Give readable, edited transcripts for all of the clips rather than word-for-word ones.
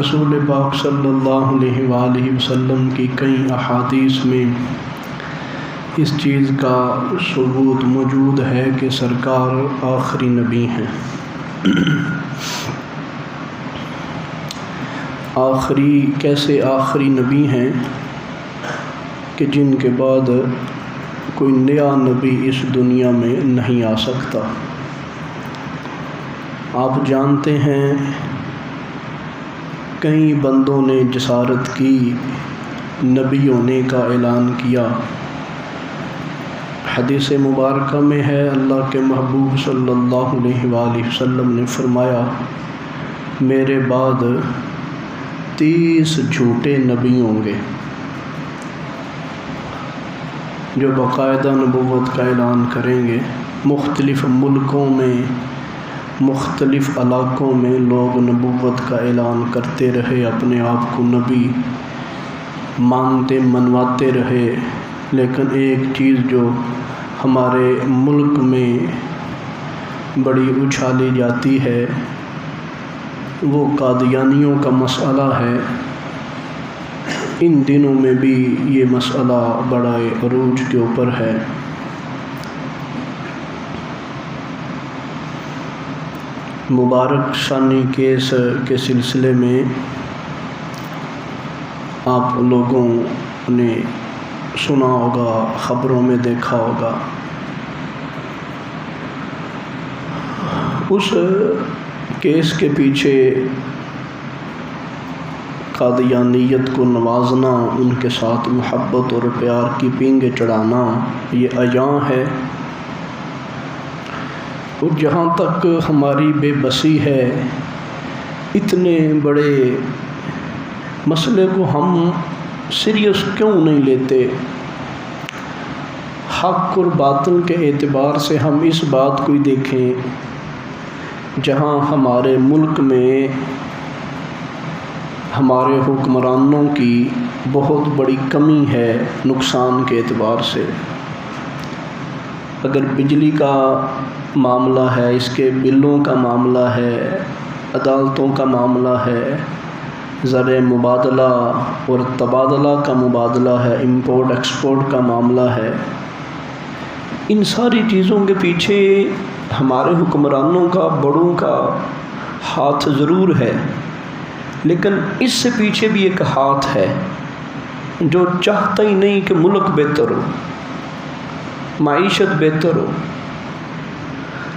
رسول پاک صلی اللہ علیہ وآلہ وسلم کی کئی احادیث میں اس چیز کا ثبوت موجود ہے کہ سرکار آخری نبی ہیں۔ کیسے آخری نبی ہیں کہ جن کے بعد کوئی نیا نبی اس دنیا میں نہیں آ سکتا۔ آپ جانتے ہیں کئی بندوں نے جسارت کی، نبی ہونے کا اعلان کیا۔ حدیث مبارکہ میں ہے اللہ کے محبوب صلی اللہ علیہ وآلہ وسلم نے فرمایا میرے بعد 30 جھوٹے نبی ہوں گے جو باقاعدہ نبوت کا اعلان کریں گے۔ مختلف ملکوں میں، مختلف علاقوں میں لوگ نبوت کا اعلان کرتے رہے، اپنے آپ کو نبی مانتے منواتے رہے، لیکن ایک چیز جو ہمارے ملک میں بڑی اچھالی جاتی ہے وہ قادیانیوں کا مسئلہ ہے۔ ان دنوں میں بھی یہ مسئلہ بڑا عروج کے اوپر ہے۔ مبارک ثانی کیس کے سلسلے میں آپ لوگوں نے سنا ہوگا، خبروں میں دیکھا ہوگا۔ اس کیس کے پیچھے قادیانیت کو نوازنا، ان کے ساتھ محبت اور پیار کی پینگیں چڑھانا یہ عیاں ہے۔ اور جہاں تک ہماری بے بسی ہے، اتنے بڑے مسئلے کو ہم سیریس کیوں نہیں لیتے؟ حق اور باطل کے اعتبار سے ہم اس بات کو ہی دیکھیں، جہاں ہمارے ملک میں ہمارے حکمرانوں کی بہت بڑی کمی ہے نقصان کے اعتبار سے۔ اگر بجلی کا معاملہ ہے، اس کے بلوں کا معاملہ ہے، عدالتوں کا معاملہ ہے، زر مبادلہ اور تبادلہ کا مبادلہ ہے، امپورٹ ایکسپورٹ کا معاملہ ہے، ان ساری چیزوں کے پیچھے ہمارے حکمرانوں کا، بڑوں کا ہاتھ ضرور ہے، لیکن اس سے پیچھے بھی ایک ہاتھ ہے جو چاہتا ہی نہیں کہ ملک بہتر ہو، معیشت بہتر ہو۔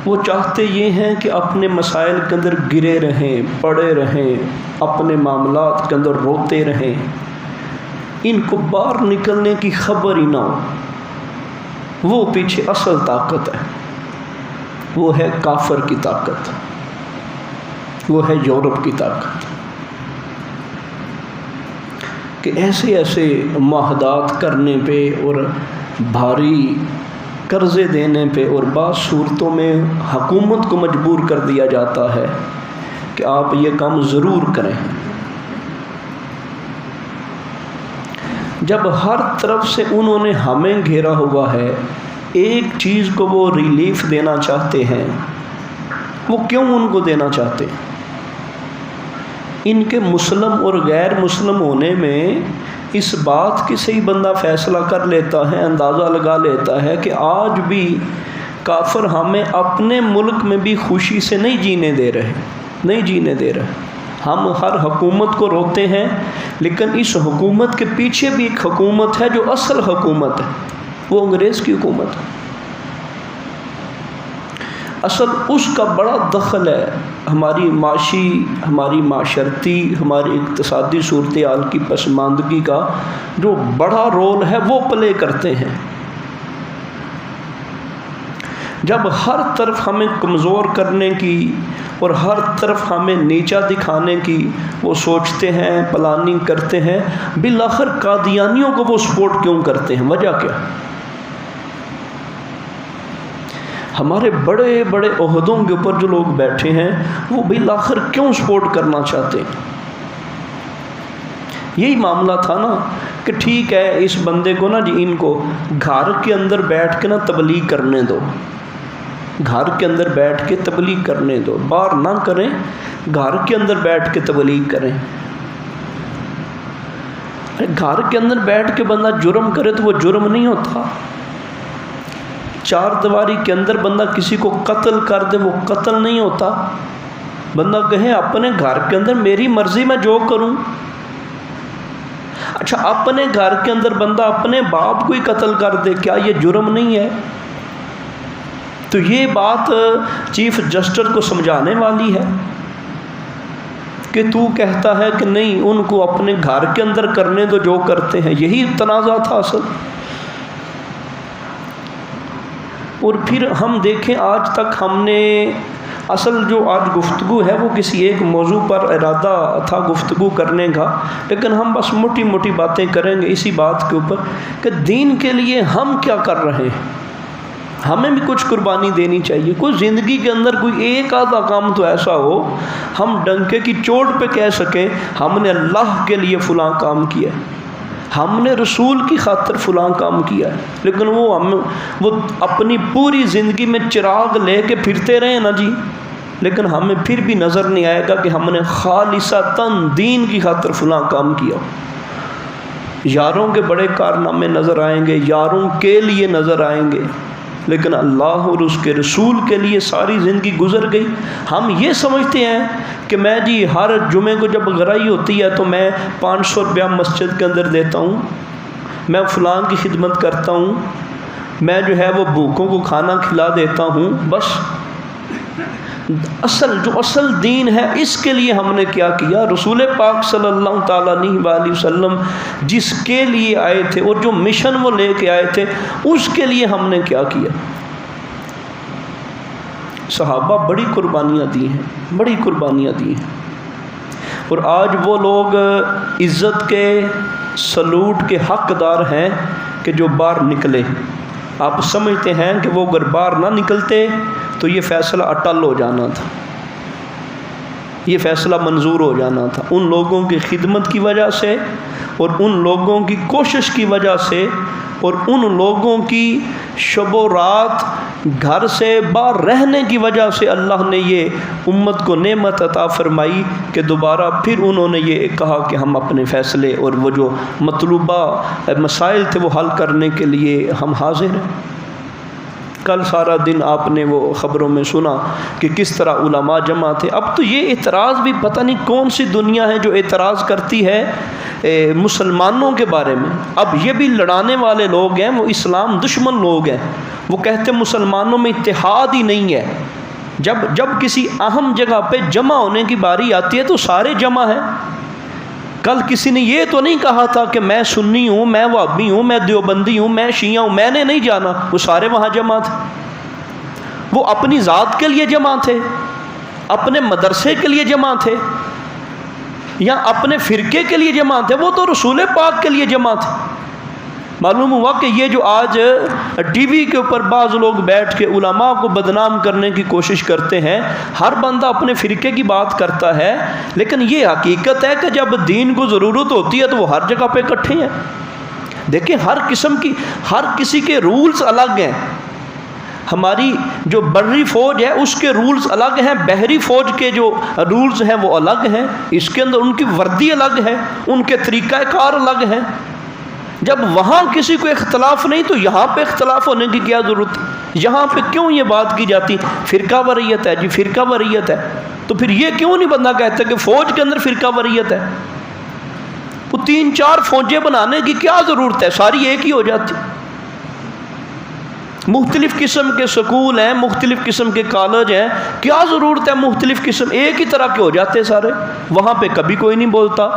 وہ چاہتے یہ ہیں کہ اپنے مسائل کے اندر گرے رہیں، پڑے رہیں، اپنے معاملات کے اندر روتے رہیں، ان کو باہر نکلنے کی خبر ہی نہ ہو۔ وہ پیچھے اصل طاقت ہے، وہ ہے کافر کی طاقت، وہ ہے یورپ کی طاقت، کہ ایسے ایسے معاہدات کرنے پہ اور بھاری قرضے دینے پہ اور بعض صورتوں میں حکومت کو مجبور کر دیا جاتا ہے کہ آپ یہ کام ضرور کریں۔ جب ہر طرف سے انہوں نے ہمیں گھیرا ہوا ہے، ایک چیز کو وہ ریلیف دینا چاہتے ہیں، وہ کیوں ان کو دینا چاہتے ہیں؟ ان کے مسلم اور غیر مسلم ہونے میں اس بات کی صحیح بندہ فیصلہ کر لیتا ہے، اندازہ لگا لیتا ہے کہ آج بھی کافر ہمیں اپنے ملک میں بھی خوشی سے نہیں جینے دے رہے۔ ہم ہر حکومت کو روتے ہیں، لیکن اس حکومت کے پیچھے بھی ایک حکومت ہے جو اصل حکومت ہے، وہ انگریز کی حکومت ہے۔ اصل اس کا بڑا دخل ہے ہماری معاشی، ہماری معاشرتی، ہماری اقتصادی صورتحال کی پسماندگی کا جو بڑا رول ہے وہ پلے کرتے ہیں۔ جب ہر طرف ہمیں کمزور کرنے کی اور ہر طرف ہمیں نیچا دکھانے کی وہ سوچتے ہیں، پلاننگ کرتے ہیں، بالآخر قادیانیوں کو وہ سپورٹ کیوں کرتے ہیں؟ وجہ کیا؟ ہمارے بڑے بڑے عہدوں کے اوپر جو لوگ بیٹھے ہیں وہ بالآخر کیوں سپورٹ کرنا چاہتے ہیں؟ یہی معاملہ تھا نا کہ ٹھیک ہے اس بندے کو نا جی ان کو گھر کے اندر بیٹھ کے نا تبلیغ کرنے دو، گھر کے اندر بیٹھ کے تبلیغ کرنے دو، باہر نہ کریں، گھر کے اندر بیٹھ کے تبلیغ کریں۔ گھر کے اندر بیٹھ کے بندہ جرم کرے تو وہ جرم نہیں ہوتا. چار دیواری کے اندر بندہ کسی کو قتل کر دے وہ قتل نہیں ہوتا. بندہ کہے اپنے گھر کے اندر میری مرضی میں جو کروں. اچھا اپنے گھر کے اندر بندہ اپنے باپ کو ہی قتل کر دے، کیا یہ جرم نہیں ہے؟ تو یہ بات چیف جسٹس کو سمجھانے والی ہے کہ تو کہتا ہے کہ نہیں ان کو اپنے گھر کے اندر کرنے دو جو کرتے ہیں. یہی تنازع تھا اصل. اور پھر ہم دیکھیں آج تک ہم نے اصل جو آج گفتگو ہے وہ کسی ایک موضوع پر ارادہ تھا گفتگو کرنے کا، لیکن ہم بس موٹی موٹی باتیں کریں گے اسی بات کے اوپر کہ دین کے لیے ہم کیا کر رہے ہیں. ہمیں بھی کچھ قربانی دینی چاہیے. کوئی زندگی کے اندر کوئی ایک آدھا کام تو ایسا ہو ہم ڈنکے کی چوٹ پہ کہہ سکیں ہم نے اللہ کے لیے فلاں کام کیا ہے، ہم نے رسول کی خاطر فلاں کام کیا ہے. لیکن وہ اپنی پوری زندگی میں چراغ لے کے پھرتے رہے نا جی، لیکن ہمیں پھر بھی نظر نہیں آئے گا کہ ہم نے خالصتاً دین کی خاطر فلاں کام کیا. یاروں کے بڑے کارنامے نظر آئیں گے، یاروں کے لیے نظر آئیں گے، لیکن اللہ اور اس کے رسول کے لیے ساری زندگی گزر گئی. ہم یہ سمجھتے ہیں کہ میں جی ہر جمعے کو جب گرائی ہوتی ہے تو میں 500 روپیہ مسجد کے اندر دیتا ہوں، میں فلاں کی خدمت کرتا ہوں، میں جو ہے وہ بھوکوں کو کھانا کھلا دیتا ہوں. بس اصل دین ہے اس کے لیے ہم نے کیا کیا. رسول پاک صلی اللہ تعالیٰ علیہ وآلہ وسلم جس کے لیے آئے تھے اور جو مشن وہ لے کے آئے تھے اس کے لیے ہم نے کیا کیا. صحابہ بڑی قربانیاں دی ہیں، بڑی قربانیاں دی ہیں. اور آج وہ لوگ عزت کے سلوٹ کے حقدار ہیں کہ جو باہر نکلے. آپ سمجھتے ہیں کہ وہ اگر باہر نہ نکلتے تو یہ فیصلہ اٹل ہو جانا تھا، یہ فیصلہ منظور ہو جانا تھا. ان لوگوں کی خدمت کی وجہ سے اور ان لوگوں کی کوشش کی وجہ سے اور ان لوگوں کی شب و رات گھر سے باہر رہنے کی وجہ سے اللہ نے یہ امت کو نعمت عطا فرمائی کہ دوبارہ پھر انہوں نے یہ کہا کہ ہم اپنے فیصلے اور وہ جو مطلوبہ مسائل تھے وہ حل کرنے کے لیے ہم حاضر ہیں. کل سارا دن آپ نے وہ خبروں میں سنا کہ کس طرح علماء جمع تھے. اب تو یہ اعتراض بھی پتہ نہیں کون سی دنیا ہے جو اعتراض کرتی ہے مسلمانوں کے بارے میں. اب یہ بھی لڑانے والے لوگ ہیں، وہ اسلام دشمن لوگ ہیں. وہ کہتے مسلمانوں میں اتحاد ہی نہیں ہے. جب کسی اہم جگہ پہ جمع ہونے کی باری آتی ہے تو سارے جمع ہیں. کل کسی نے یہ تو نہیں کہا تھا کہ میں سنی ہوں، میں وہابی ہوں، میں دیوبندی ہوں، میں شیعہ ہوں، میں نے نہیں جانا. وہ سارے وہاں جمع تھے. وہ اپنی ذات کے لیے جمع تھے، اپنے مدرسے کے لیے جمع تھے یا اپنے فرقے کے لیے جمع تھے. وہ تو رسول پاک کے لیے جمع تھے. معلوم ہوا کہ یہ جو آج ٹی وی کے اوپر بعض لوگ بیٹھ کے علماء کو بدنام کرنے کی کوشش کرتے ہیں، ہر بندہ اپنے فرقے کی بات کرتا ہے، لیکن یہ حقیقت ہے کہ جب دین کو ضرورت ہوتی ہے تو وہ ہر جگہ پہ اکٹھے ہیں. دیکھیں ہر کسی کے رولز الگ ہیں. ہماری جو بری فوج ہے اس کے رولز الگ ہیں، بحری فوج کے جو رولز ہیں وہ الگ ہیں. اس کے اندر ان کی وردی الگ ہے، ان کے طریقہ کار الگ ہیں. جب وہاں کسی کو اختلاف نہیں تو یہاں پہ اختلاف ہونے کی کیا ضرورت؟ یہاں پہ کیوں یہ بات کی جاتی فرقہ واریت ہے جی، فرقہ واریت ہے. تو پھر یہ کیوں نہیں بندہ کہتا کہ فوج کے اندر فرقہ واریت ہے؟ وہ 3-4 فوجیں بنانے کی کیا ضرورت ہے؟ ساری ایک ہی ہو جاتی. مختلف قسم کے سکول ہیں، مختلف قسم کے کالج ہیں، کیا ضرورت ہے مختلف قسم؟ ایک ہی طرح کے ہو جاتے سارے. وہاں پہ کبھی کوئی نہیں بولتا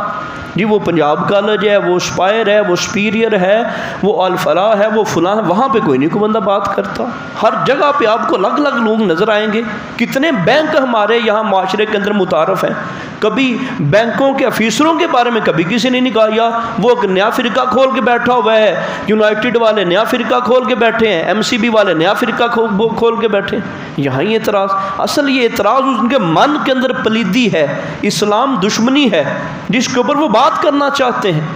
جی وہ پنجاب کالج ہے، وہ اسپائر ہے، وہ سپیریئر ہے، وہ الفلاح ہے، وہ فلاں ہے. وہاں پہ کوئی نہیں کوئی بندہ بات کرتا. ہر جگہ پہ آپ کو الگ الگ لوگ نظر آئیں گے. کتنے بینک ہمارے یہاں معاشرے کے اندر متعارف ہیں. کبھی بینکوں کے افیسروں کے بارے میں کبھی کسی نے نہیں کہا یا وہ ایک نیا فرقہ کھول کے بیٹھا ہوا ہے. یونائٹڈ والے نیا فرقہ کھول کے بیٹھے ہیں، ایم سی بی والے نیا فرقہ کھول کے بیٹھے ہیں. یہاں یہ اعتراض، اصل یہ اعتراض ان کے من کے اندر پلیدی ہے، اسلام دشمنی ہے جس کے اوپر وہ بات کرنا چاہتے ہیں.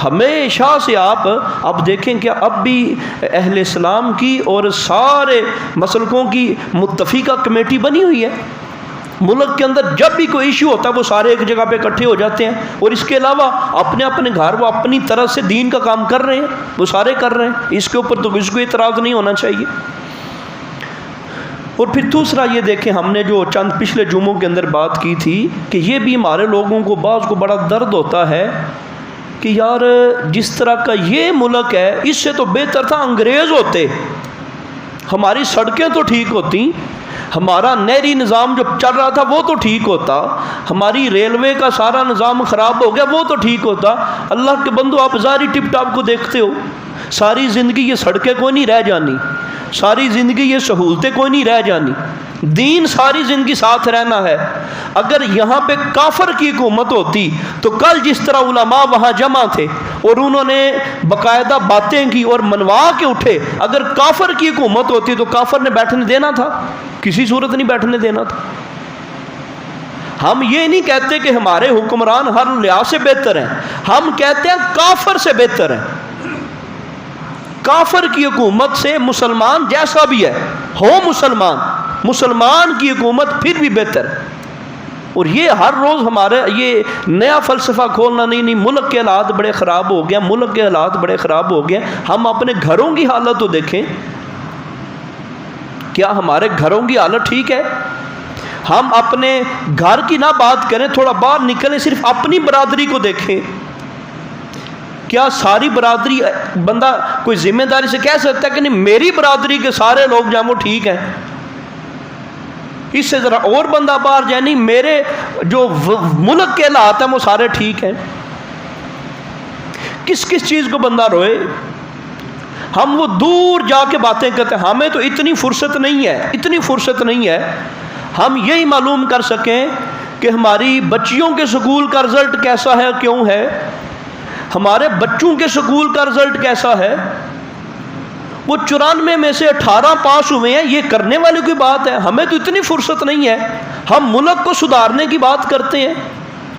ہمیشہ سے آپ دیکھیں کہ اب بھی اہل اسلام کی اور سارے مسلکوں کی متفقہ کمیٹی بنی ہوئی ہے. ملک کے اندر جب بھی کوئی ایشو ہوتا ہے وہ سارے ایک جگہ پہ اکٹھے ہو جاتے ہیں، اور اس کے علاوہ اپنے اپنے گھر وہ اپنی طرف سے دین کا کام کر رہے ہیں، وہ سارے کر رہے ہیں، اس کے اوپر تو کسی کو اعتراض نہیں ہونا چاہیے۔ اور پھر دوسرا یہ دیکھیں، ہم نے جو چند پچھلے جمعوں کے اندر بات کی تھی کہ یہ بھی ہمارے لوگوں کو بعض کو بڑا درد ہوتا ہے کہ یار جس طرح کا یہ ملک ہے اس سے تو بہتر تھا انگریز ہوتے، ہماری سڑکیں تو ٹھیک ہوتی، ہمارا نہری نظام جو چل رہا تھا وہ تو ٹھیک ہوتا، ہماری ریلوے کا سارا نظام خراب ہو گیا وہ تو ٹھیک ہوتا۔ اللہ کے بندو آپ ظاہری ٹپ ٹاپ کو دیکھتے ہو، ساری زندگی یہ سڑکیں کوئی نہیں رہ جانی، ساری زندگی یہ سہولتیں کوئی نہیں رہ جانی، دین ساری زندگی ساتھ رہنا ہے۔ اگر یہاں پہ کافر کی حکومت ہوتی تو کل جس طرح علماء وہاں جمع تھے اور انہوں نے باقاعدہ باتیں کی اور منوا کے اٹھے، اگر کافر کی حکومت ہوتی تو کافر نے بیٹھنے دینا تھا؟ کسی صورت نہیں بیٹھنے دینا تھا۔ ہم یہ نہیں کہتے کہ ہمارے حکمران ہر لحاظ سے بہتر ہیں، ہم کہتے ہیں کافر سے بہتر ہیں۔ کافر کی حکومت سے مسلمان جیسا بھی ہے ہو مسلمان کی حکومت پھر بھی بہتر ہے۔ اور یہ ہر روز ہمارے یہ نیا فلسفہ کھولنا نہیں، ملک کے حالات بڑے خراب ہو گئے، ملک کے حالات بڑے خراب ہو گئے۔ ہم اپنے گھروں کی حالت تو دیکھیں، کیا ہمارے گھروں کی حالت ٹھیک ہے؟ ہم اپنے گھر کی نہ بات کریں، تھوڑا باہر نکلیں، صرف اپنی برادری کو دیکھیں، کیا ساری برادری بندہ کوئی ذمہ داری سے کہہ سکتا ہے کہ نہیں میری برادری کے سارے لوگ جو ہیں وہ ٹھیک ہیں؟ اس سے ذرا اور بندہ باہر جائے، نہیں میرے جو ملک کے حالات ہیں وہ سارے ٹھیک ہیں۔ کس کس چیز کو بندہ روئے؟ ہم وہ دور جا کے باتیں کرتے ہیں، ہمیں تو اتنی فرصت نہیں ہے ہم یہی معلوم کر سکیں کہ ہماری بچیوں کے سکول کا رزلٹ کیسا ہے، کیوں ہے، ہمارے بچوں کے سکول کا رزلٹ کیسا ہے، وہ 94 میں سے 18 پاس ہوئے ہیں، یہ کرنے والی کوئی بات ہے؟ ہمیں تو اتنی فرصت نہیں ہے، ہم ملک کو سدھارنے کی بات کرتے ہیں،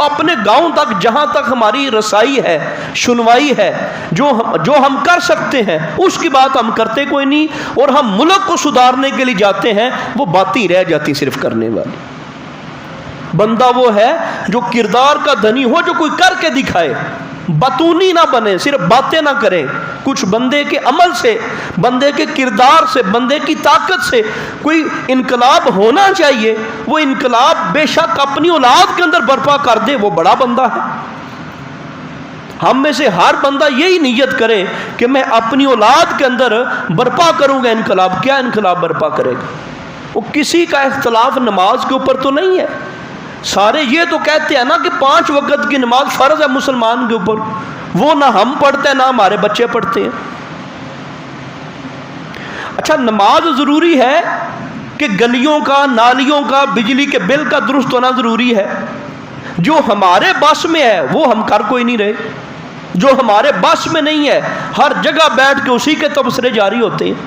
اپنے گاؤں تک جہاں تک ہماری رسائی ہے، سنوائی ہے، جو ہم کر سکتے ہیں اس کی بات ہم کرتے کوئی نہیں، اور ہم ملک کو سدھارنے کے لیے جاتے ہیں، وہ باتیں رہ جاتی صرف کرنے والی۔ بندہ وہ ہے جو کردار کا دھنی ہو، جو کوئی کر کے دکھائے، بتونی نہ بنے، صرف باتیں نہ کریں، کچھ بندے کے عمل سے، بندے کے کردار سے، بندے کی طاقت سے کوئی انقلاب ہونا چاہیے۔ وہ انقلاب بے شک اپنی اولاد کے اندر برپا کر دے، وہ بڑا بندہ ہے۔ ہم میں سے ہر بندہ یہی نیت کرے کہ میں اپنی اولاد کے اندر برپا کروں گا انقلاب۔ کیا انقلاب برپا کرے گا؟ وہ کسی کا اختلاف نماز کے اوپر تو نہیں ہے، سارے یہ تو کہتے ہیں نا کہ 5 وقت کی نماز فرض ہے مسلمان کے اوپر، وہ نہ ہم پڑھتے ہیں نہ ہمارے بچے پڑھتے ہیں۔ اچھا، نماز ضروری ہے کہ گلیوں کا، نالیوں کا، بجلی کے بل کا درست ہونا ضروری ہے؟ جو ہمارے بس میں ہے وہ ہم کر کوئی نہیں رہے، جو ہمارے بس میں نہیں ہے ہر جگہ بیٹھ کے اسی کے تبصرے جاری ہوتے ہیں۔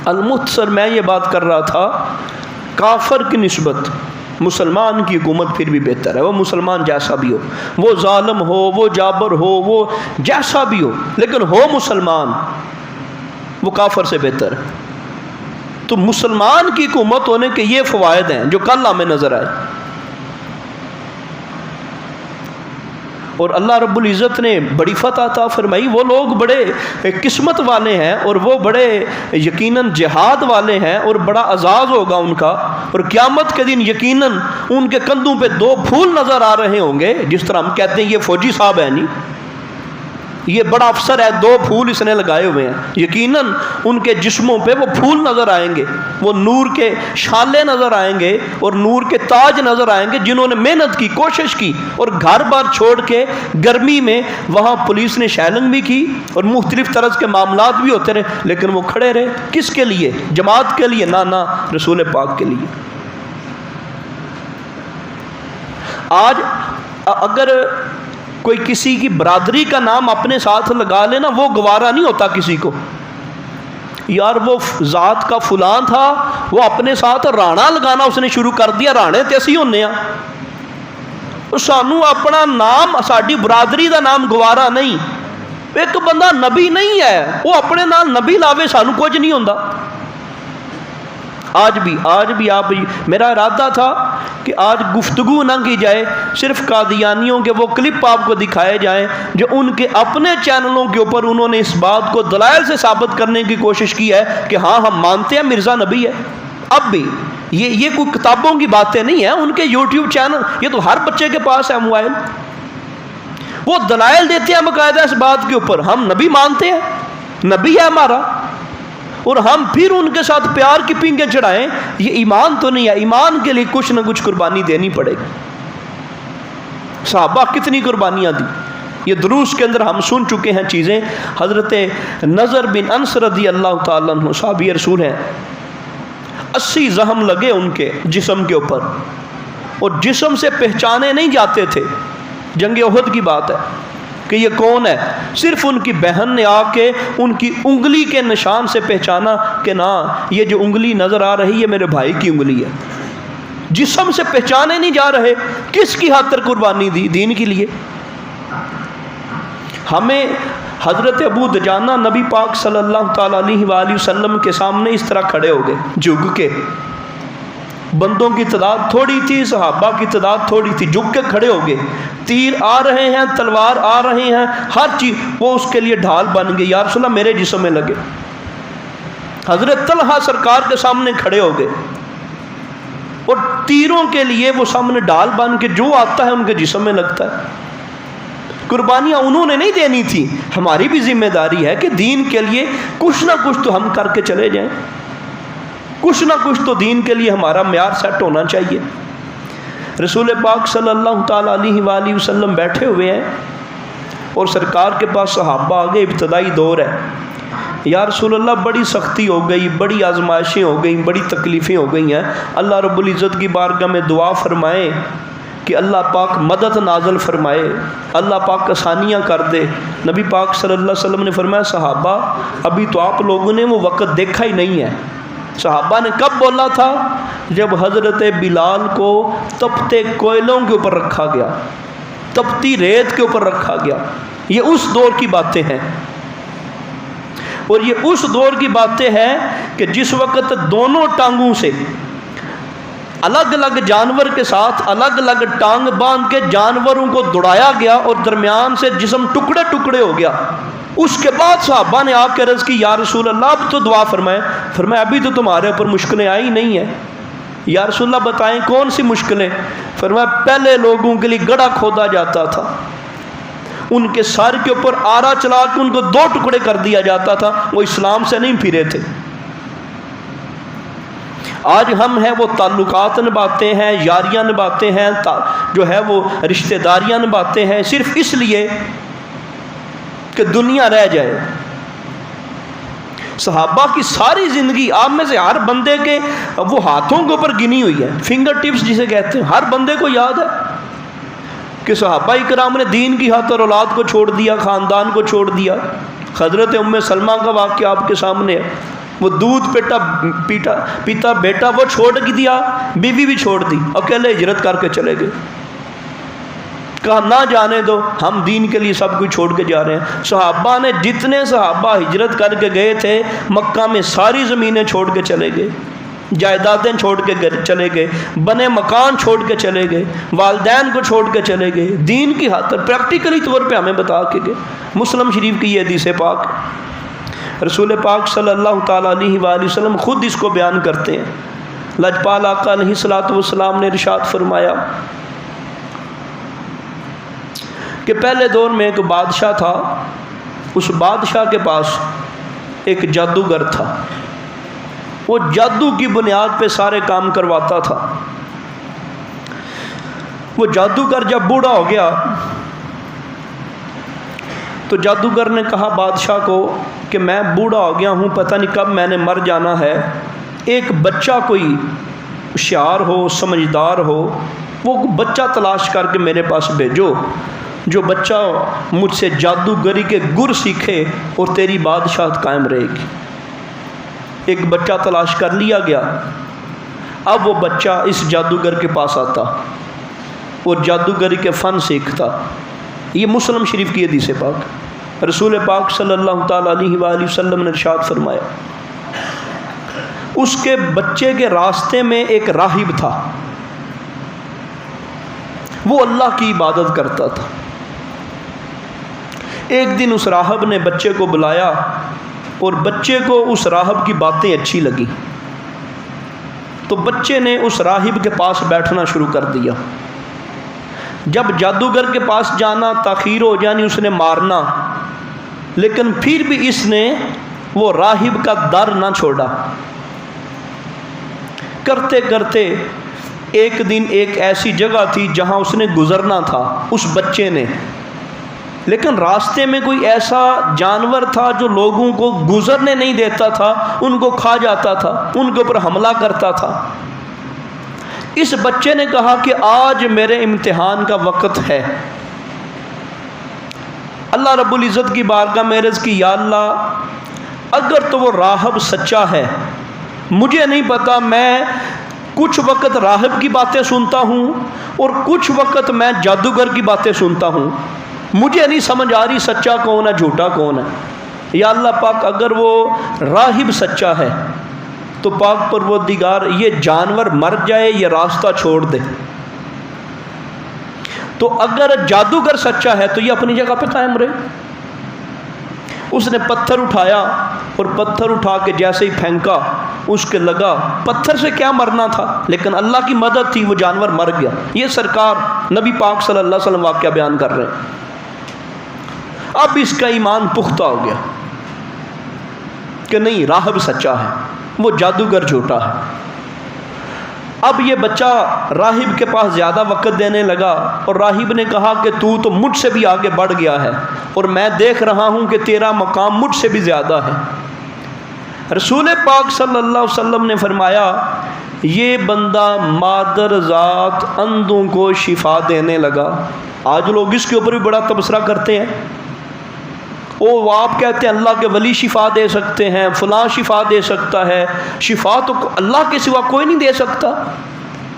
المختصر میں یہ بات کر رہا تھا، کافر کی نسبت مسلمان کی حکومت پھر بھی بہتر ہے، وہ مسلمان جیسا بھی ہو، وہ ظالم ہو، وہ جابر ہو، وہ جیسا بھی ہو، لیکن ہو مسلمان، وہ کافر سے بہتر ہے۔ تو مسلمان کی حکومت ہونے کے یہ فوائد ہیں جو کل ہمیں نظر آئے، اور اللہ رب العزت نے بڑی فتح عطا فرمائی۔ وہ لوگ بڑے قسمت والے ہیں، اور وہ بڑے یقیناً جہاد والے ہیں، اور بڑا اعزاز ہوگا ان کا، اور قیامت کے دن یقیناً ان کے کندھوں پہ 2 پھول نظر آ رہے ہوں گے، جس طرح ہم کہتے ہیں یہ فوجی صاحب ہے نہیں، یہ بڑا افسر ہے، 2 پھول اس نے لگائے ہوئے ہیں، یقیناً ان کے جسموں پہ وہ پھول نظر آئیں گے، وہ نور کے شالے نظر آئیں گے اور نور کے تاج نظر آئیں گے، جنہوں نے محنت کی، کوشش کی، اور گھر بار چھوڑ کے گرمی میں وہاں پولیس نے شیلنگ بھی کی اور مختلف طرح کے معاملات بھی ہوتے رہے، لیکن وہ کھڑے رہے۔ کس کے لیے؟ جماعت کے لیے؟ نہ رسول پاک کے لیے۔ آج اگر کوئی کسی کی برادری کا نام اپنے ساتھ لگا لینا، وہ گوارا نہیں ہوتا کسی کو، یار وہ ذات کا فلان تھا، وہ اپنے ساتھ رانا لگانا اس نے شروع کر دیا، رانے تے اسی ہونے ہیں، سانو اپنا نام، ساڈی برادری دا نام گوارا نہیں۔ ایک بندہ نبی نہیں ہے، وہ اپنے نام نبی لاوے، سانو کچھ نہیں ہوندا۔ آج بھی آپ، میرا ارادہ تھا کہ آج گفتگو نہ کی جائے، صرف قادیانیوں کے وہ کلپ آپ کو دکھائے جائیں جو ان کے اپنے چینلوں کے اوپر انہوں نے اس بات کو دلائل سے ثابت کرنے کی کوشش کی ہے کہ ہاں ہم مانتے ہیں مرزا نبی ہے۔ اب بھی یہ کوئی کتابوں کی باتیں نہیں ہیں، ان کے یوٹیوب چینل، یہ تو ہر بچے کے پاس ہے موبائل، وہ دلائل دیتے ہیں باقاعدہ اس بات کے اوپر، ہم نبی مانتے ہیں، نبی ہے ہمارا، اور ہم پھر ان کے ساتھ پیار کی پینگیں چڑھائیں، یہ ایمان تو نہیں ہے۔ ایمان کے لیے کچھ نہ کچھ قربانی دینی پڑے گی۔ صحابہ کتنی قربانیاں دی، یہ دروس کے اندر ہم سن چکے ہیں چیزیں۔ حضرت نضر بن انس رضی اللہ تعالیٰ عنہ صحابی رسول ہیں، 80 زخم لگے ان کے جسم کے اوپر، اور جسم سے پہچانے نہیں جاتے تھے۔ جنگ احد کی بات ہے کہ یہ کون ہے، صرف ان کی بہن نے آ کے ان کی انگلی کے نشان سے پہچانا کہ نا یہ جو انگلی نظر آ رہی ہے میرے بھائی کی انگلی ہے۔ جسم سے پہچانے نہیں جا رہے، کس کی خاطر قربانی دی؟ دین کے لیے۔ ہمیں حضرت ابو دجانہ نبی پاک صلی اللہ تعالیٰ علیہ وآلہ وسلم کے سامنے اس طرح کھڑے ہو گئے جھک کے، بندوں کی تعداد تھوڑی تھی، صحابہ کی تعداد تھوڑی تھی، جھک کے کھڑے ہو گئے، تیر آ رہے ہیں، تلوار آ رہے ہیں، ہر چیز، وہ اس کے لیے ڈھال بن گئی، یا رسول اللہ میرے جسم میں لگے۔ حضرت طلحہ سرکار کے سامنے کھڑے ہو گئے، اور تیروں کے لیے وہ سامنے ڈھال بن کے جو آتا ہے ان کے جسم میں لگتا ہے۔ قربانیاں انہوں نے نہیں دینی تھی، ہماری بھی ذمہ داری ہے کہ دین کے لیے کچھ نہ کچھ تو ہم کر کے چلے جائیں، کچھ نہ کچھ تو دین کے لیے ہمارا معیار سیٹ ہونا چاہیے۔ رسول پاک صلی اللہ تعالیٰ علیہ وآلہ وسلم بیٹھے ہوئے ہیں، اور سرکار کے پاس صحابہ آگے، ابتدائی دور ہے۔ یا رسول اللہ بڑی سختی ہو گئی، بڑی آزمائشیں ہو گئیں، بڑی تکلیفیں ہو گئی ہیں، اللہ رب العزت کی بارگاہ میں دعا فرمائیں کہ اللہ پاک مدد نازل فرمائے، اللہ پاک آسانیاں کر دے۔ نبی پاک صلی اللہ علیہ وسلم نے فرمایا صحابہ ابھی تو آپ لوگوں نے وہ وقت دیکھا ہی نہیں ہے۔ صحابہ نے کب بولا تھا؟ جب حضرت بلال کو تپتے کوئلوں کے اوپر رکھا گیا، تپتی ریت کے اوپر رکھا گیا۔ یہ اس دور کی باتیں ہیں، اور یہ اس دور کی باتیں ہیں کہ جس وقت دونوں ٹانگوں سے الگ الگ جانور کے ساتھ الگ الگ ٹانگ باندھ کے جانوروں کو دوڑایا گیا، اور درمیان سے جسم ٹکڑے ٹکڑے ہو گیا۔ اس کے بعد صحابہ نے آ کے عرض کی یا رسول اللہ اب تو دعا فرمائیں۔ فرمایا ابھی تو تمہارے اوپر مشکلیں آئی نہیں ہیں۔ یا رسول اللہ بتائیں کون سی مشکلیں؟ فرمایا پہلے لوگوں کے لیے گڑھا کھودا جاتا تھا، ان کے سر کے اوپر آرا چلا کے ان کو 2 ٹکڑے کر دیا جاتا تھا، وہ اسلام سے نہیں پھرے تھے۔ آج ہم ہیں وہ تعلقات نبھاتے ہیں، یاریاں نبھاتے ہیں، جو ہے وہ رشتہ داریاں نبھاتے ہیں، صرف اس لیے کہ دنیا رہ جائے۔ صحابہ کی ساری زندگی آپ میں سے ہر بندے کے وہ ہاتھوں کے اوپر گنی ہوئی ہے، فنگر ٹپس جسے کہتے ہیں، ہر بندے کو یاد ہے کہ صحابہ اکرام نے دین کی خاطر اولاد کو چھوڑ دیا، خاندان کو چھوڑ دیا۔ حضرت ام سلمہ کا واقعہ آپ کے سامنے ہے، وہ دودھ پیتا بیٹا وہ چھوڑ کے دیا، بیوی بھی چھوڑ دی، اکیلے ہجرت کر کے چلے گئے، کہا نہ جانے دو، ہم دین کے لیے سب کچھ چھوڑ کے جا رہے ہیں۔ صحابہ نے جتنے صحابہ ہجرت کر کے گئے تھے مکہ میں ساری زمینیں چھوڑ کے چلے گئے، جائیدادیں چھوڑ کے چلے گئے، بنے مکان چھوڑ کے چلے گئے، والدین کو چھوڑ کے چلے گئے، دین کی خاطر پریکٹیکلی طور پہ ہمیں بتا کے گئے۔ مسلم شریف کی یہ حدیث پاک، رسول پاک صلی اللہ تعالیٰ علیہ وآلہ وسلم خود اس کو بیان کرتے ہیں۔ لجپال آقا علیہ الصلوۃ والسلام نے ارشاد فرمایا کہ پہلے دور میں ایک بادشاہ تھا، اس بادشاہ کے پاس ایک جادوگر تھا، وہ جادو کی بنیاد پہ سارے کام کرواتا تھا۔ وہ جادوگر جب بوڑھا ہو گیا تو جادوگر نے کہا بادشاہ کو کہ میں بوڑھا ہو گیا ہوں، پتہ نہیں کب میں نے مر جانا ہے، ایک بچہ کوئی ہوشیار ہو، سمجھدار ہو، وہ بچہ تلاش کر کے میرے پاس بھیجو، جو بچہ مجھ سے جادوگری کے گر سیکھے اور تیری بادشاہت قائم رہے گی۔ ایک بچہ تلاش کر لیا گیا، اب وہ بچہ اس جادوگر کے پاس آتا اور جادوگری کے فن سیکھتا۔ یہ مسلم شریف کی حدیث پاک، رسول پاک صلی اللہ تعالیٰ علیہ وآلہ وسلم نے ارشاد فرمایا اس کے بچے کے راستے میں ایک راہب تھا، وہ اللہ کی عبادت کرتا تھا۔ ایک دن اس راہب نے بچے کو بلایا اور بچے کو اس راہب کی باتیں اچھی لگی، تو بچے نے اس راہب کے پاس بیٹھنا شروع کر دیا۔ جب جادوگر کے پاس جانا تاخیر ہو جانی، اس نے مارنا، لیکن پھر بھی اس نے وہ راہب کا در نہ چھوڑا۔ کرتے کرتے ایک دن ایک ایسی جگہ تھی جہاں اس نے گزرنا تھا، اس بچے نے، لیکن راستے میں کوئی ایسا جانور تھا جو لوگوں کو گزرنے نہیں دیتا تھا، ان کو کھا جاتا تھا، ان کے اوپر حملہ کرتا تھا۔ اس بچے نے کہا کہ آج میرے امتحان کا وقت ہے، اللہ رب العزت کی بارگاہ میں عرض کی، یا اللہ اگر تو وہ راہب سچا ہے، مجھے نہیں پتا، میں کچھ وقت راہب کی باتیں سنتا ہوں اور کچھ وقت میں جادوگر کی باتیں سنتا ہوں، مجھے نہیں سمجھ آ رہی سچا کون ہے جھوٹا کون ہے۔ یا اللہ پاک اگر وہ راہب سچا ہے تو پاک پروردگار یہ جانور مر جائے، یہ راستہ چھوڑ دے، تو اگر جادوگر سچا ہے تو یہ اپنی جگہ پہ قائم رہے۔ اس نے پتھر اٹھایا اور پتھر اٹھا کے جیسے ہی پھینکا، اس کے لگا، پتھر سے کیا مرنا تھا، لیکن اللہ کی مدد تھی، وہ جانور مر گیا۔ یہ سرکار نبی پاک صلی اللہ علیہ وسلم واقعہ بیان کر رہے ہیں۔ اب اس کا ایمان پختہ ہو گیا کہ نہیں، راہب سچا ہے، وہ جادوگر جھوٹا ہے۔ اب یہ بچہ راہب کے پاس زیادہ وقت دینے لگا اور راہب نے کہا کہ تو مجھ سے بھی آگے بڑھ گیا ہے اور میں دیکھ رہا ہوں کہ تیرا مقام مجھ سے بھی زیادہ ہے۔ رسول پاک صلی اللہ علیہ وسلم نے فرمایا، یہ بندہ مادر ذات اندھوں کو شفا دینے لگا۔ آج لوگ اس کے اوپر بھی بڑا تبصرہ کرتے ہیں، وہ آپ کہتے ہیں اللہ کے ولی شفا دے سکتے ہیں، فلاں شفا دے سکتا ہے، شفا تو اللہ کے سوا کوئی نہیں دے سکتا۔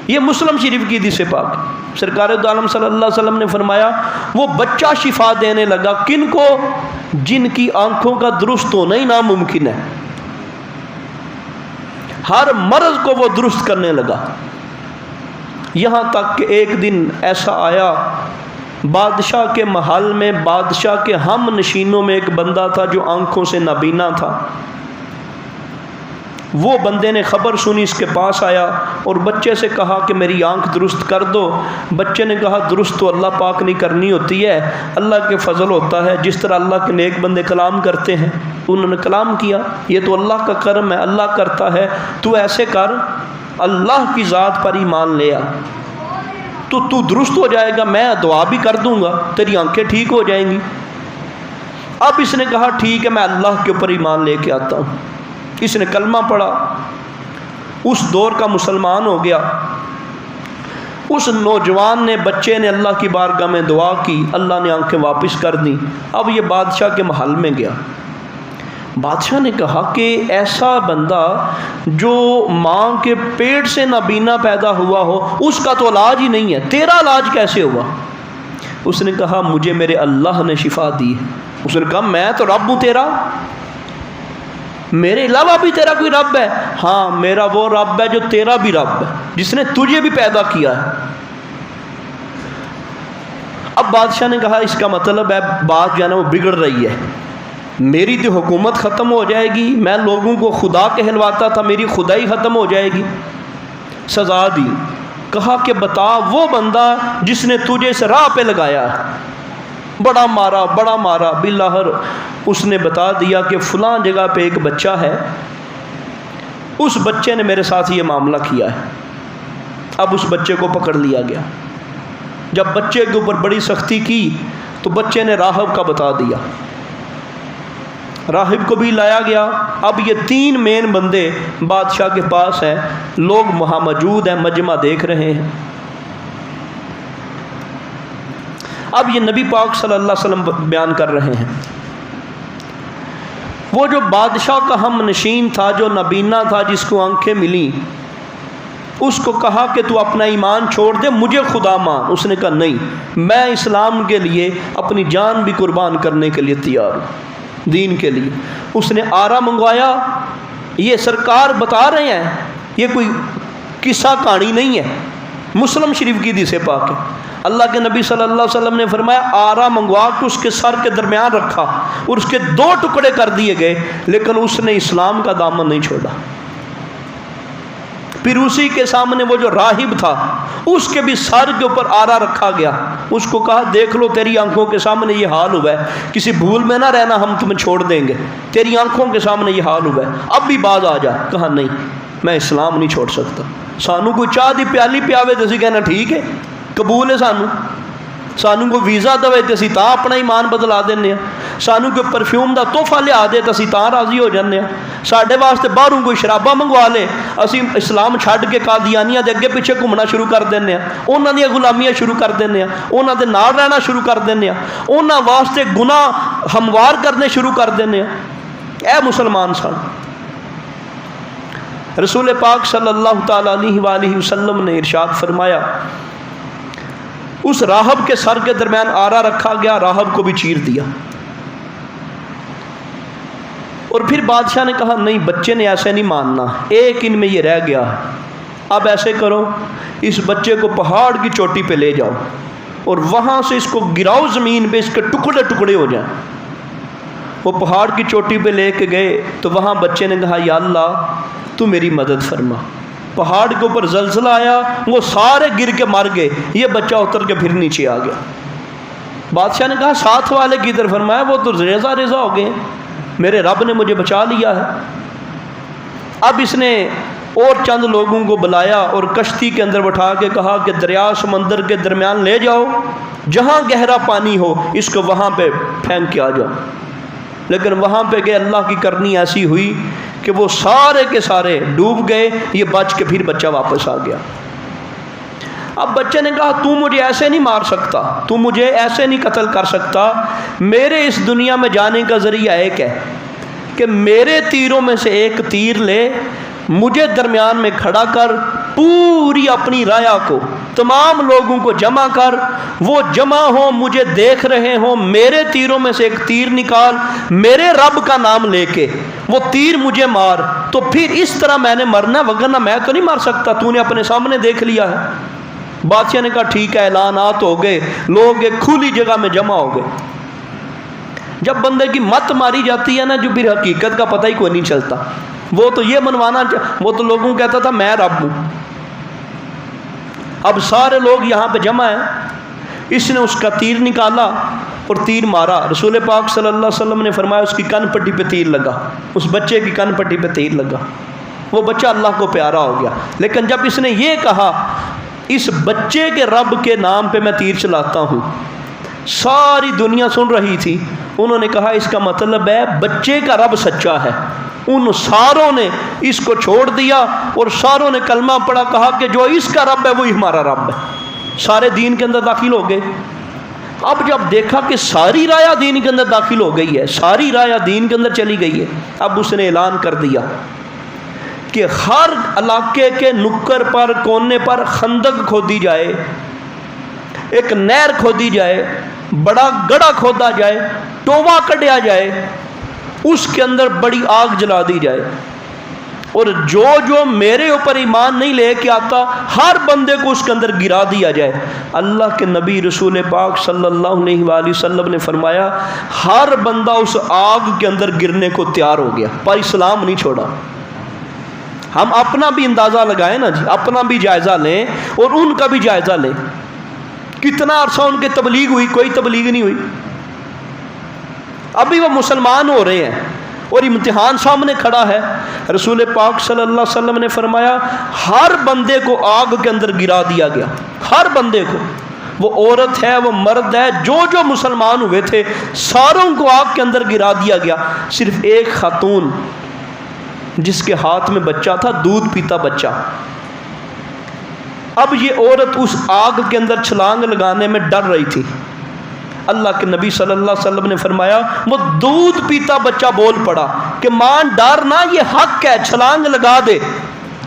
یہ مسلم شریف کی حدیث پاک، سرکار دو عالم صلی اللہ علیہ وسلم نے فرمایا، وہ بچہ شفا دینے لگا، کن کو؟ جن کی آنکھوں کا درست ہونا ہی ناممکن ہے، ہر مرض کو وہ درست کرنے لگا۔ یہاں تک کہ ایک دن ایسا آیا، بادشاہ کے محل میں بادشاہ کے ہم نشینوں میں ایک بندہ تھا جو آنکھوں سے نابینا تھا۔ وہ بندے نے خبر سنی، اس کے پاس آیا اور بچے سے کہا کہ میری آنکھ درست کر دو۔ بچے نے کہا درست تو اللہ پاک نہیں کرنی ہوتی ہے، اللہ کے فضل ہوتا ہے، جس طرح اللہ کے نیک بندے کلام کرتے ہیں، انہوں نے کلام کیا، یہ تو اللہ کا کرم ہے، اللہ کرتا ہے، تو ایسے کر، اللہ کی ذات پر ایمان لے آ، تو درست ہو جائے گا، میں دعا بھی کر دوں گا، تیری آنکھیں ٹھیک ہو جائیں گی۔ اب اس نے کہا ٹھیک ہے، میں اللہ کے اوپر ایمان لے کے آتا ہوں۔ اس نے کلمہ پڑھا، اس دور کا مسلمان ہو گیا۔ اس نوجوان نے، بچے نے اللہ کی بارگاہ میں دعا کی، اللہ نے آنکھیں واپس کر دیں۔ اب یہ بادشاہ کے محل میں گیا، بادشاہ نے کہا کہ ایسا بندہ جو ماں کے پیٹ سے نابینا پیدا ہوا ہو، اس کا تو علاج ہی نہیں ہے، تیرا علاج کیسے ہوا؟ اس نے کہا مجھے میرے اللہ نے شفا دی ہے۔ اس نے کہا میں تو رب ہوں تیرا، میرے علاوہ بھی تیرا کوئی رب ہے؟ ہاں میرا وہ رب ہے جو تیرا بھی رب ہے، جس نے تجھے بھی پیدا کیا ہے۔ اب بادشاہ نے کہا اس کا مطلب ہے بات جو ہے نا وہ بگڑ رہی ہے، میری تو حکومت ختم ہو جائے گی، میں لوگوں کو خدا کہلواتا تھا، میری خدائی ختم ہو جائے گی۔ سزا دی، کہا کہ بتا وہ بندہ جس نے تجھے اس راہ پہ لگایا، بڑا مارا بالآخر اس نے بتا دیا کہ فلاں جگہ پہ ایک بچہ ہے، اس بچے نے میرے ساتھ یہ معاملہ کیا ہے۔ اب اس بچے کو پکڑ لیا گیا۔ جب بچے کے اوپر بڑی سختی کی تو بچے نے راہب کا بتا دیا، راہب کو بھی لایا گیا۔ اب یہ 3 مین بندے بادشاہ کے پاس ہیں، لوگ وہاں موجود ہیں، مجمع دیکھ رہے ہیں۔ اب یہ نبی پاک صلی اللہ علیہ وسلم بیان کر رہے ہیں، وہ جو بادشاہ کا ہم نشین تھا، جو نابینا تھا، جس کو آنکھیں ملی، اس کو کہا کہ تو اپنا ایمان چھوڑ دے، مجھے خدا مان۔ اس نے کہا نہیں، میں اسلام کے لیے اپنی جان بھی قربان کرنے کے لیے تیار ہوں، دین کے لیے۔ اس نے آرا منگوایا یہ سرکار بتا رہے ہیں، یہ کوئی قصہ کہانی نہیں ہے، مسلم شریف کی حدیث پاک ہے۔ اللہ کے نبی صلی اللہ علیہ وسلم نے فرمایا آرا منگوا کے اس کے سر کے درمیان رکھا اور اس کے 2 ٹکڑے کر دیے گئے، لیکن اس نے اسلام کا دامن نہیں چھوڑا۔ پھر اسی کے سامنے وہ جو راہب تھا اس کے بھی سر کے اوپر آرا رکھا گیا، اس کو کہا دیکھ لو تیری آنکھوں کے سامنے یہ حال ہوا ہے، کسی بھول میں نہ رہنا، ہم تمہیں چھوڑ دیں گے، تیری آنکھوں کے سامنے یہ حال ہوا ہے، اب بھی باز آ جا۔ کہا نہیں، میں اسلام نہیں چھوڑ سکتا۔ سانو کوئی چاہ دی پیالی پیاوے تو اسی کہنا ٹھیک ہے، قبول ہے، سانو کوئی ویزا دے تو اسی تاں اپنا ایمان بدلا دینے ہیں، سانو کوئی پرفیوم دا تحفہ لیا دے تو اسی تاں راضی ہو جانے ہیں، ساڈے واسطے باہروں کوئی شرابہ منگوا لے اسی اسلام چھڈ کے قادیانیاں دے اگے پیچھے گھومنا شروع کر دینے ہیں، انہاں دی غلامیاں شروع کر دینے ہیں، انہاں دے نال رہنا شروع کر دینے ہیں، انہاں واسطے گناہ ہموار کرنے شروع کر دینے ہیں۔ اے مسلمان سن، رسول پاک صلی اللہ تعالی علیہ وآلہ وسلم نے ارشاد فرمایا اس راہب کے سر کے درمیان آرا رکھا گیا، راہب کو بھی چیر دیا۔ اور پھر بادشاہ نے کہا نہیں، بچے نے ایسے نہیں ماننا، ایک ان میں یہ رہ گیا، اب ایسے کرو اس بچے کو پہاڑ کی چوٹی پہ لے جاؤ اور وہاں سے اس کو گراؤ زمین پہ، اس کے ٹکڑے ٹکڑے ہو جائیں۔ وہ پہاڑ کی چوٹی پہ لے کے گئے تو وہاں بچے نے کہا یا اللہ تو میری مدد فرما۔ پہاڑ کے اوپر زلزلہ آیا، وہ سارے گر کے مر گئے، یہ بچہ اتر کے پھر نیچے آ گیا۔ بادشاہ نے کہا ساتھ والے کی طرف فرمایا وہ تو ریزہ ریزہ ہو گئے، میرے رب نے مجھے بچا لیا ہے۔ اب اس نے اور چند لوگوں کو بلایا اور کشتی کے اندر بٹھا کے کہا کہ دریا سمندر کے درمیان لے جاؤ، جہاں گہرا پانی ہو اس کو وہاں پہ پھینک کے آ جاؤ۔ لیکن وہاں پہ گئے، اللہ کی کرنی ایسی ہوئی کہ وہ سارے کے سارے ڈوب گئے، یہ بچ کے پھر بچہ واپس آ گیا۔ اب بچے نے کہا تو مجھے ایسے نہیں مار سکتا، تو مجھے ایسے نہیں قتل کر سکتا، میرے اس دنیا میں جانے کا ذریعہ ایک ہے کہ میرے تیروں میں سے ایک تیر لے، مجھے درمیان میں کھڑا کر، پوری اپنی رایا کو تمام لوگوں کو جمع کر، وہ جمع ہوں، مجھے دیکھ رہے ہوں، میرے تیروں میں سے ایک تیر نکال، میرے رب کا نام لے کے وہ تیر مجھے مار، تو پھر اس طرح میں نے مرنا، وگرنہ میں تو نہیں مر سکتا، تو نے اپنے سامنے دیکھ لیا ہے۔ بادشاہ نے کہا ٹھیک ہے، اعلانات ہو گئے، لوگ ایک کھلی جگہ میں جمع ہو گئے۔ جب بندے کی مت ماری جاتی ہے نا، جو پھر حقیقت کا پتہ ہی کوئی نہیں چلتا، وہ تو یہ منوانا، وہ تو لوگوں کو کہتا تھا میں رب ہوں۔ اب سارے لوگ یہاں پہ جمع ہیں، اس نے اس کا تیر نکالا اور تیر مارا۔ رسول پاک صلی اللہ علیہ وسلم نے فرمایا اس کی کن پٹی پہ تیر لگا، اس بچے کی کن پٹی پہ تیر لگا، وہ بچہ اللہ کو پیارا ہو گیا۔ لیکن جب اس نے یہ کہا اس بچے کے رب کے نام پہ میں تیر چلاتا ہوں، ساری دنیا سن رہی تھی، انہوں نے کہا اس کا مطلب ہے بچے کا رب سچا ہے۔ ان ساروں نے اس کو چھوڑ دیا اور ساروں نے کلمہ پڑھا، کہا کہ جو اس کا رب ہے وہی ہمارا رب ہے، سارے دین کے اندر داخل ہو گئے۔ اب جب دیکھا کہ ساری رایا دین کے اندر داخل ہو گئی ہے، ساری رایا دین کے اندر چلی گئی ہے، اب اس نے اعلان کر دیا کہ ہر علاقے کے نکر پر، کونے پر خندق کھودی جائے، ایک نہر کھودی جائے، بڑا گڑھا کھودا جائے، ٹووا کڈیا جائے، اس کے اندر بڑی آگ جلا دی جائے، اور جو جو میرے اوپر ایمان نہیں لے کے آتا ہر بندے کو اس کے اندر گرا دیا جائے۔ اللہ کے نبی رسول پاک صلی اللہ علیہ وآلہ وسلم نے فرمایا ہر بندہ اس آگ کے اندر گرنے کو تیار ہو گیا، پر اسلام نہیں چھوڑا۔ ہم اپنا بھی اندازہ لگائیں نا جی، اپنا بھی جائزہ لیں اور ان کا بھی جائزہ لیں، کتنا عرصہ ان کے تبلیغ ہوئی، کوئی تبلیغ نہیں ہوئی، ابھی وہ مسلمان ہو رہے ہیں اور امتحان سامنے کھڑا ہے۔ رسول پاک صلی اللہ علیہ وسلم نے فرمایا ہر بندے کو آگ کے اندر گرا دیا گیا، ہر بندے کو، وہ عورت ہے، وہ مرد ہے، جو جو مسلمان ہوئے تھے ساروں کو آگ کے اندر گرا دیا گیا، صرف ایک خاتون جس کے ہاتھ میں بچہ تھا، دودھ پیتا بچہ۔ اب یہ عورت اس آگ کے اندر چھلانگ لگانے میں ڈر رہی تھی۔ اللہ کے نبی صلی اللہ علیہ وسلم نے فرمایا وہ دودھ پیتا بچہ بول پڑا کہ ماں ڈر نہ، یہ حق ہے، چھلانگ لگا دے۔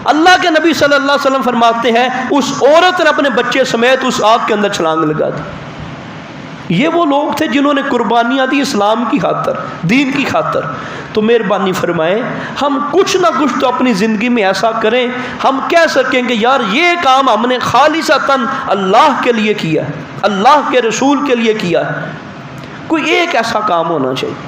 اللہ کے نبی صلی اللہ علیہ وسلم فرماتے ہیں اس عورت نے اپنے بچے سمیت اس آگ کے اندر چھلانگ لگا دی۔ یہ وہ لوگ تھے جنہوں نے قربانیاں دی اسلام کی خاطر، دین کی خاطر۔ تو مہربانی فرمائیں ہم کچھ نہ کچھ تو اپنی زندگی میں ایسا کریں ہم کہہ سکیں کہ یار یہ کام ہم نے خالصتاً اللہ کے لیے کیا، اللہ کے رسول کے لیے کیا۔ کوئی ایک ایسا کام ہونا چاہیے،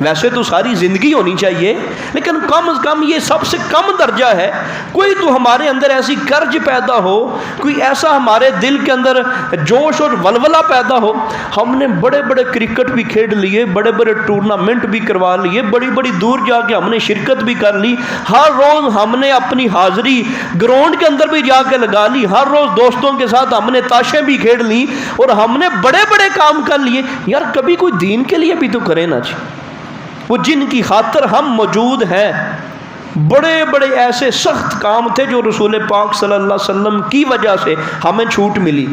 ویسے تو ساری زندگی ہونی چاہیے، لیکن کم از کم یہ سب سے کم درجہ ہے۔ کوئی تو ہمارے اندر ایسی گرج پیدا ہو، کوئی ایسا ہمارے دل کے اندر جوش اور ولولہ پیدا ہو۔ ہم نے بڑے بڑے کرکٹ بھی کھیل لیے، بڑے بڑے ٹورنامنٹ بھی کروا لیے، بڑی بڑی دور جا کے ہم نے شرکت بھی کر لی، ہر روز ہم نے اپنی حاضری گراؤنڈ کے اندر بھی جا کے لگا لی، ہر روز دوستوں کے ساتھ ہم نے تاشیں بھی کھیل لی، اور ہم نے بڑے بڑے کام کر لیے۔ یار کبھی کوئی دین کے لیے بھی تو کرے نا جی، وہ جن کی خاطر ہم موجود ہیں۔ بڑے بڑے ایسے سخت کام تھے جو رسول پاک صلی اللہ علیہ وسلم کی وجہ سے ہمیں چھوٹ ملی۔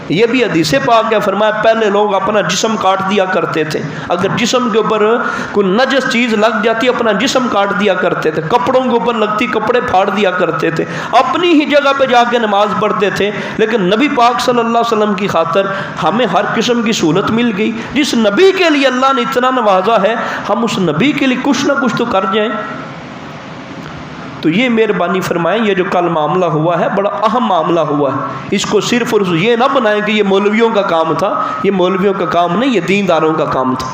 یہ بھی حدیث پاک ہے، فرمایا پہلے لوگ اپنا جسم کاٹ دیا کرتے تھے، اگر جسم کے اوپر کوئی نجس چیز لگ جاتی اپنا جسم کاٹ دیا کرتے تھے، کپڑوں کے اوپر لگتی کپڑے پھاڑ دیا کرتے تھے، اپنی ہی جگہ پہ جا کے نماز پڑھتے تھے۔ لیکن نبی پاک صلی اللہ علیہ وسلم کی خاطر ہمیں ہر قسم کی سہولت مل گئی۔ جس نبی کے لیے اللہ نے اتنا نوازا ہے، ہم اس نبی کے لیے کچھ نہ کچھ تو کر جائیں۔ تو یہ مہربانی فرمائیں، یہ جو کل معاملہ ہوا ہے بڑا اہم معاملہ ہوا ہے، اس کو صرف اور یہ نہ بنائیں کہ یہ مولویوں کا کام تھا۔ یہ مولویوں کا کام نہیں، یہ دینداروں کا کام تھا۔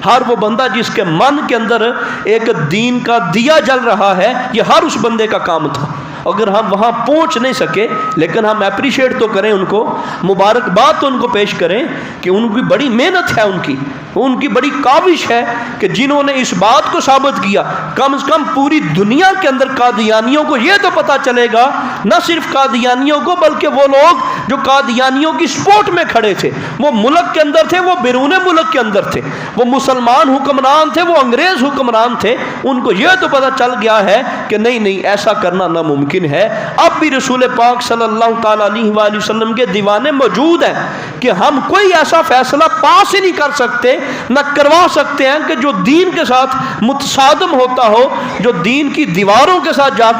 ہر وہ بندہ جس کے من کے اندر ایک دین کا دیا جل رہا ہے، یہ ہر اس بندے کا کام تھا۔ اگر ہم وہاں پہنچ نہیں سکے لیکن ہم اپریشیٹ تو کریں ان کو، مبارکباد تو ان کو پیش کریں کہ ان کی بڑی محنت ہے، ان کی بڑی کاوش ہے کہ جنہوں نے اس بات کو ثابت کیا۔ کم از کم پوری دنیا کے اندر قادیانیوں کو یہ تو پتہ چلے گا، نہ صرف قادیانیوں کو بلکہ وہ لوگ جو قادیانیوں کی سپورٹ میں کھڑے تھے، وہ ملک کے اندر تھے، وہ بیرون ملک کے اندر تھے، وہ مسلمان حکمران تھے، وہ انگریز حکمران تھے، ان کو یہ تو پتہ چل گیا ہے کہ نہیں ایسا کرنا ناممکن ہے۔ اب بھی رسول پاک صلی اللہ تعالی علیہ وآلہ وسلم کے دیوانے موجود ہیں کہ ہم کوئی ایسا فیصلہ پاس ہی نہیں کر سکتے، نہ کروا سکتے ہیں کہ جو دین کے ساتھ متصادم ہوتا ہو، جو دین کی دیواروں کے ساتھ جا کے